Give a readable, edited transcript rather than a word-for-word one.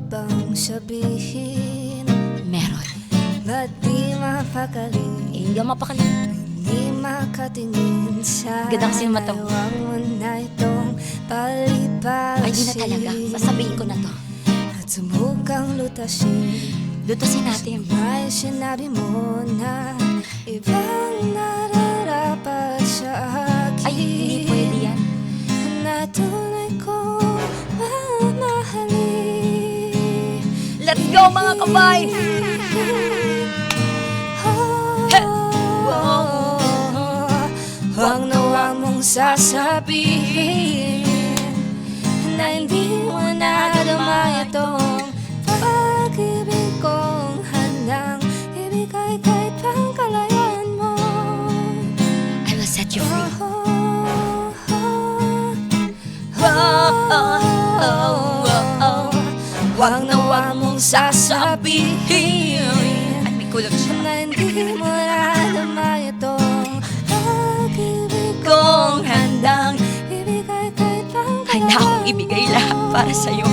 bang sabihin? Meron. Ba't di mapakali? Hindi ako mapakali. Di makatingin sa Ganda kasi yung mata mo. Huwag mo na itong palipalasin. Ay, di na talaga. Sasabihin ko na to. At subukang lutasin. Lutasin natin. May sinabi mo na ibang nararapat sa akin. Ay, hindi pwede yan. Na tunay kong mamahalin. Let's go mga kabay! Huwag na huwag mong sasabihin na hindi mo nadama itong pag-ibig kong handang ibigay kahit pang kalayaan mo. I will set you free. Huwag na huwag mong sasabihin At may kulang siya. na hindi mo nadama itong pag-ibig Kung handang ibigay kahit pang handa akong ibigay lahat para sa'yo.